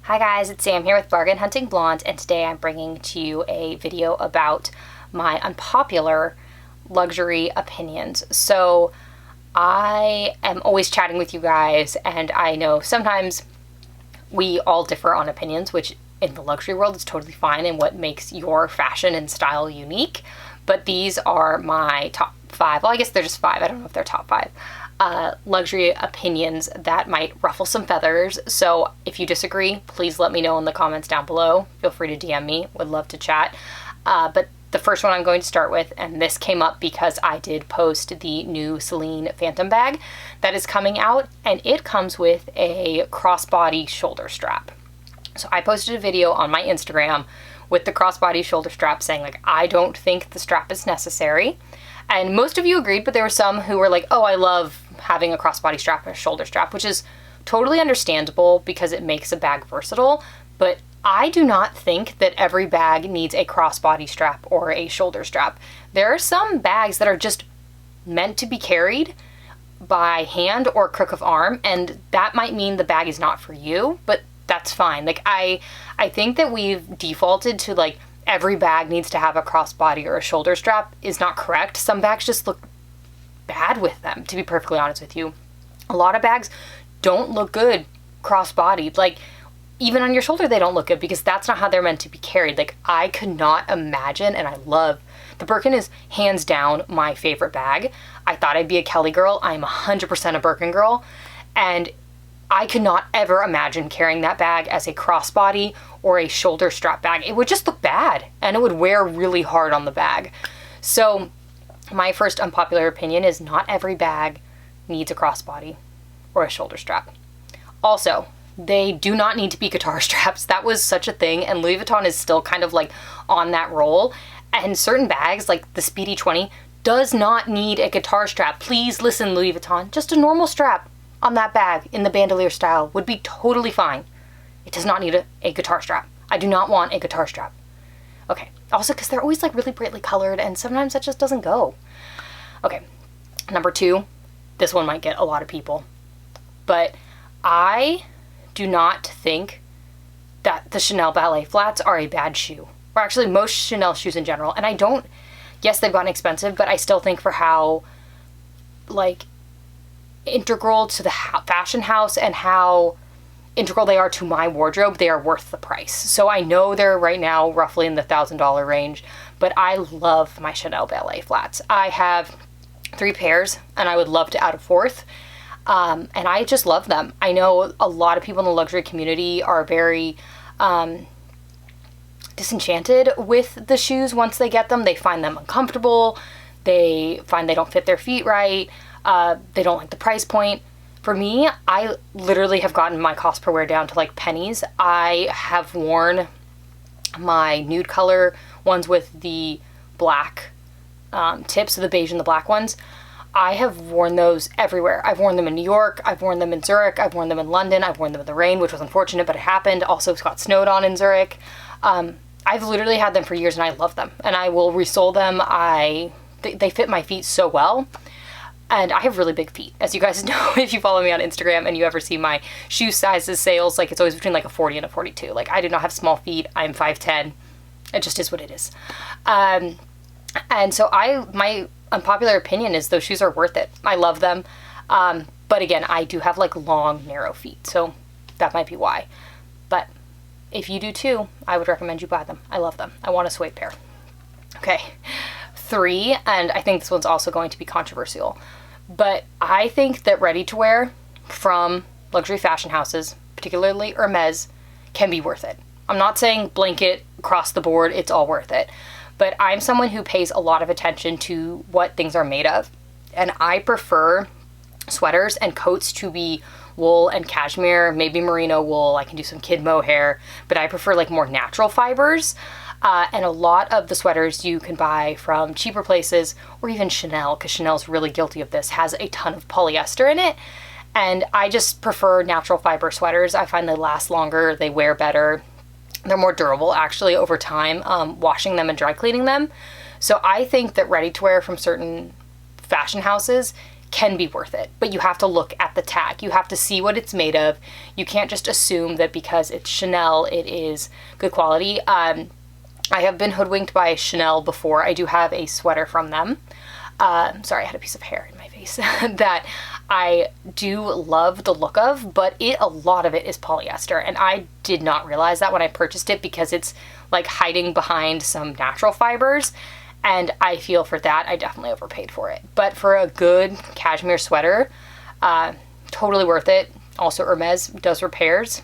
Hi guys, it's Sam here with Bargain.hunting.blonde, and today I'm bringing to you a video about my unpopular luxury opinions. So I am always chatting with you guys, and I know sometimes we all differ on opinions, which in the luxury world is totally fine and what makes your fashion and style unique. But these are my top 5. Well, I guess they're just 5. I don't know if they're top 5. Luxury opinions that might ruffle some feathers. So if you disagree, please let me know in the comments down below. Feel free to DM me. Would love to chat. But the first one I'm going to start with, and this came up because I did post the new Celine Phantom bag that is coming out, and it comes with a crossbody shoulder strap. So I posted a video on my Instagram with the crossbody shoulder strap saying, like, I don't think the strap is necessary. And most of you agreed, but there were some who were like, oh, I love having a crossbody strap and a shoulder strap, which is totally understandable because it makes a bag versatile. But I do not think that every bag needs a crossbody strap or a shoulder strap. There are some bags that are just meant to be carried by hand or crook of arm, and that might mean the bag is not for you, but that's fine. Like, I think that we've defaulted to, like, every bag needs to have a crossbody or a shoulder strap is not correct. Some bags just look bad with them, to be perfectly honest with you. A lot of bags don't look good crossbodied. Like, even on your shoulder, they don't look good because that's not how they're meant to be carried. Like, I could not imagine, and I love, the Birkin is hands down my favorite bag. I thought I'd be a Kelly girl. I'm 100% a Birkin girl. And I could not ever imagine carrying that bag as a crossbody or a shoulder strap bag. It would just look bad and it would wear really hard on the bag. So my first unpopular opinion is not every bag needs a crossbody or a shoulder strap. Also, they do not need to be guitar straps. That was such a thing, and Louis Vuitton is still kind of like on that roll. And certain bags, like the Speedy 20, does not need a guitar strap. Please listen, Louis Vuitton. Just a normal strap on that bag in the bandolier style would be totally fine. It does not need a guitar strap. I do not want a guitar strap. Okay, also because they're always like really brightly colored and sometimes that just doesn't go. Okay, number 2, this one might get a lot of people, but I do not think that the Chanel ballet flats are a bad shoe, or actually most Chanel shoes in general. And I don't, yes, they've gotten expensive, but I still think for how, like, integral to the fashion house and how integral they are to my wardrobe, they are worth the price. So I know they're right now roughly in the $1,000 range, but I love my Chanel ballet flats. I have 3 pairs and I would love to add a 4th. And I just love them. I know a lot of people in the luxury community are very disenchanted with the shoes once they get them. They find them uncomfortable. They find they don't fit their feet right. They don't like the price point. For me, I literally have gotten my cost per wear down to like pennies. I have worn my nude color ones with the black tips, so the beige and the black ones. I have worn those everywhere. I've worn them in New York, I've worn them in Zurich, I've worn them in London, I've worn them in the rain, which was unfortunate, but it happened. Also, it got snowed on in Zurich. I've literally had them for years and I love them, and I will resole them. They fit my feet so well. And I have really big feet, as you guys know if you follow me on Instagram and you ever see my shoe sizes sales. Like, it's always between like a 40 and a 42. Like, I do not have small feet. I'm 5'10". It just is what it is. And so my unpopular opinion is those shoes are worth it. I love them. But again, I do have like long, narrow feet, so that might be why. But if you do too, I would recommend you buy them. I love them. I want a suede pair. Okay. 3, and I think this one's also going to be controversial, but I think that ready-to-wear from luxury fashion houses, particularly Hermes, can be worth it. I'm not saying blanket across the board, it's all worth it, but I'm someone who pays a lot of attention to what things are made of, and I prefer sweaters and coats to be wool and cashmere, maybe merino wool. I can do some kid mohair, but I prefer like more natural fibers. And a lot of the sweaters you can buy from cheaper places, or even Chanel, because Chanel's really guilty of this, has a ton of polyester in it. And I just prefer natural fiber sweaters. I find they last longer, they wear better. They're more durable actually over time, washing them and dry cleaning them. So I think that ready to wear from certain fashion houses can be worth it, but you have to look at the tag. You have to see what it's made of. You can't just assume that because it's Chanel, it is good quality. I have been hoodwinked by Chanel before. I do have a sweater from them. Sorry, I had a piece of hair in my face that I do love the look of, but a lot of it is polyester, and I did not realize that when I purchased it because it's like hiding behind some natural fibers, and I feel for that I definitely overpaid for it. But for a good cashmere sweater, totally worth it. Also, Hermes does repairs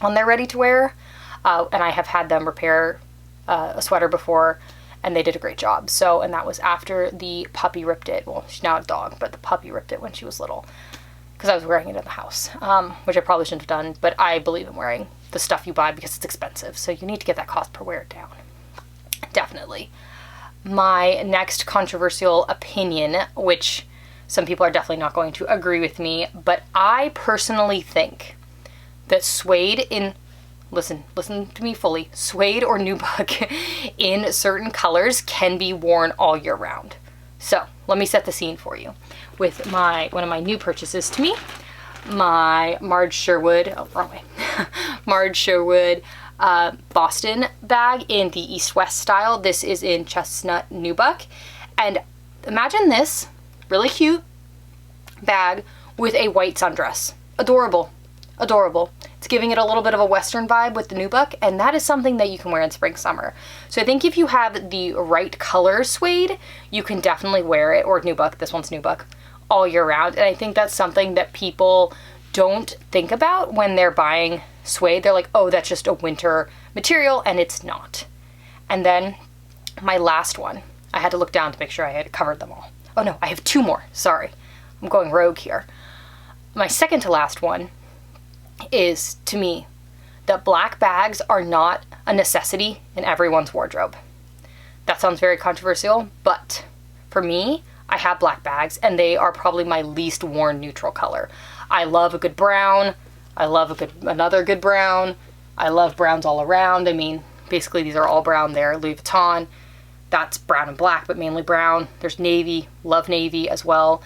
on their ready to wear, and I have had them repair a sweater before, and they did a great job. So, and that was after the puppy ripped it. Well, she's now a dog, but the puppy ripped it when she was little because I was wearing it in the house, which I probably shouldn't have done, but I believe in wearing the stuff you buy because it's expensive. So you need to get that cost per wear down. Definitely. My next controversial opinion, which some people are definitely not going to agree with me, but I personally think that suede in listen to me fully, suede or nubuck in certain colors can be worn all year round. So let me set the scene for you with one of my new purchases to me, my Marge Sherwood, Marge Sherwood Boston bag in the East-West style. This is in chestnut nubuck, and imagine this really cute bag with a white sundress. Adorable. It's giving it a little bit of a Western vibe with the nubuck, and that is something that you can wear in spring, summer. So I think if you have the right color suede, you can definitely wear it, or nubuck, this one's nubuck, all year round. And I think that's something that people don't think about when they're buying suede. They're like, oh, that's just a winter material, and it's not. And then my last one, I had to look down to make sure I had covered them all. Oh no, I have two more, sorry. I'm going rogue here. My second to last one is, to me, that black bags are not a necessity in everyone's wardrobe. That sounds very controversial, but for me, I have black bags, and they are probably my least worn neutral color. I love a good brown. I love another good brown. I love browns all around. I mean, basically these are all brown there. Louis Vuitton, that's brown and black, but mainly brown. There's navy, love navy as well.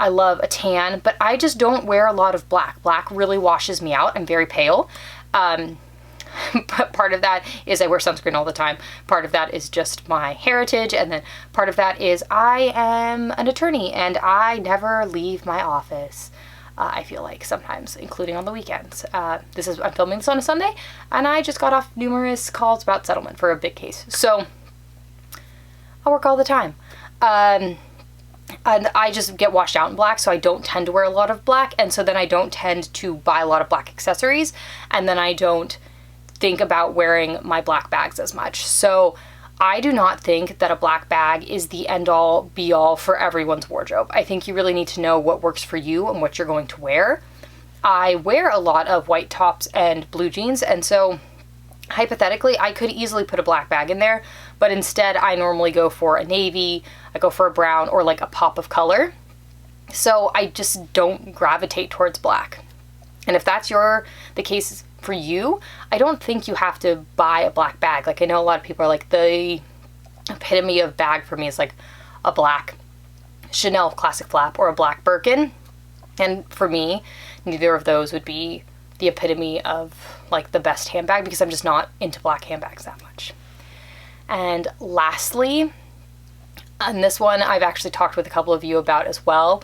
I love a tan, but I just don't wear a lot of black. Black really washes me out. I'm very pale. But part of that is I wear sunscreen all the time. Part of that is just my heritage. And then part of that is I am an attorney and I never leave my office. I feel like sometimes, including on the weekends. I'm filming this on a Sunday, and I just got off numerous calls about settlement for a big case. So I work all the time. And I just get washed out in black, so I don't tend to wear a lot of black, and so then I don't tend to buy a lot of black accessories, and then I don't think about wearing my black bags as much. So I do not think that a black bag is the end-all, be-all for everyone's wardrobe. I think you really need to know what works for you and what you're going to wear. I wear a lot of white tops and blue jeans, and so hypothetically, I could easily put a black bag in there, but instead I normally go for a navy, I go for a brown, or like a pop of color. So I just don't gravitate towards black. And if that's the case for you, I don't think you have to buy a black bag. Like, I know a lot of people are like, the epitome of bag for me is like a black Chanel classic flap or a black Birkin. And for me, neither of those would be the epitome of like the best handbag, because I'm just not into black handbags that much. And lastly, and this one I've actually talked with a couple of you about as well,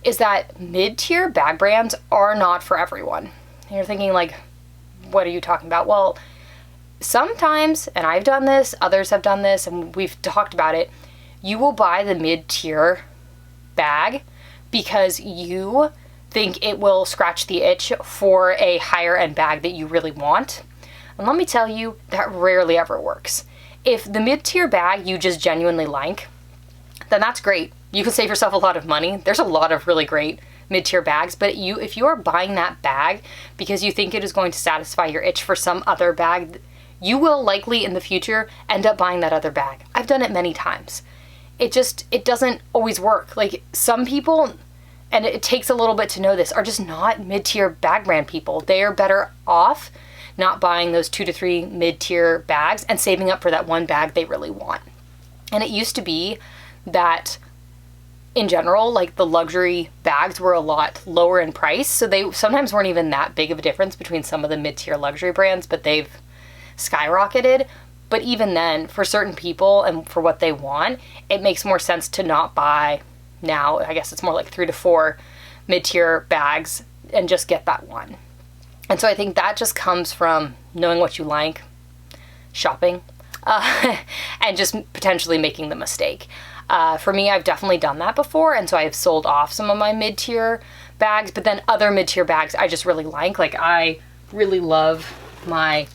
is that mid-tier bag brands are not for everyone. And you're thinking like, what are you talking about? Well, sometimes, and I've done this, others have done this, and we've talked about it, you will buy the mid-tier bag because you think it will scratch the itch for a higher end bag that you really want. And let me tell you, that rarely ever works. If the mid-tier bag you just genuinely like, then that's great. You can save yourself a lot of money. There's a lot of really great mid-tier bags, but if you are buying that bag because you think it is going to satisfy your itch for some other bag, you will likely in the future end up buying that other bag. I've done it many times. It doesn't always work. Like, some people, and it takes a little bit to know this, are just not mid-tier bag brand people. They are better off not buying those 2 to 3 mid-tier bags and saving up for that one bag they really want. And it used to be that in general, like the luxury bags were a lot lower in price, so they sometimes weren't even that big of a difference between some of the mid-tier luxury brands, but they've skyrocketed. But even then, for certain people and for what they want, it makes more sense to not buy now. I guess it's more like 3 to 4 mid-tier bags and just get that one. And so I think that just comes from knowing what you like, shopping, and just potentially making the mistake. For me, I've definitely done that before, and so I've sold off some of my mid-tier bags, but then other mid-tier bags I just really like. Like, I really love my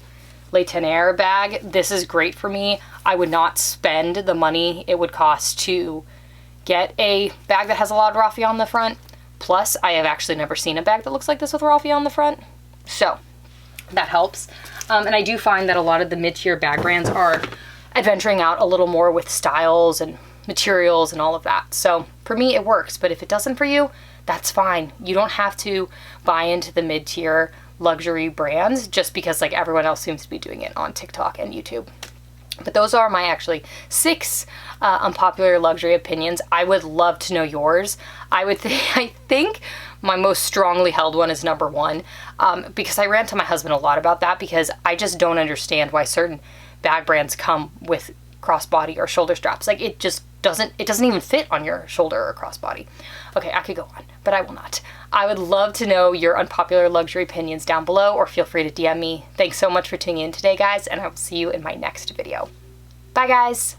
Le Tonnerre bag. This is great for me. I would not spend the money it would cost to get a bag that has a lot of raffia on the front. Plus, I have actually never seen a bag that looks like this with raffia on the front. So, that helps. And I do find that a lot of the mid-tier bag brands are adventuring out a little more with styles and materials and all of that. So for me, it works, but if it doesn't for you, that's fine. You don't have to buy into the mid-tier luxury brands just because like everyone else seems to be doing it on TikTok and YouTube. But those are my actually 6 unpopular luxury opinions. I would love to know yours. I think my most strongly held one is number 1, because I rant to my husband a lot about that, because I just don't understand why certain bag brands come with crossbody or shoulder straps. Like, it doesn't even fit on your shoulder or crossbody. Okay, I could go on, but I will not. I would love to know your unpopular luxury opinions down below, or feel free to DM me. Thanks so much for tuning in today, guys, and I will see you in my next video. Bye, guys.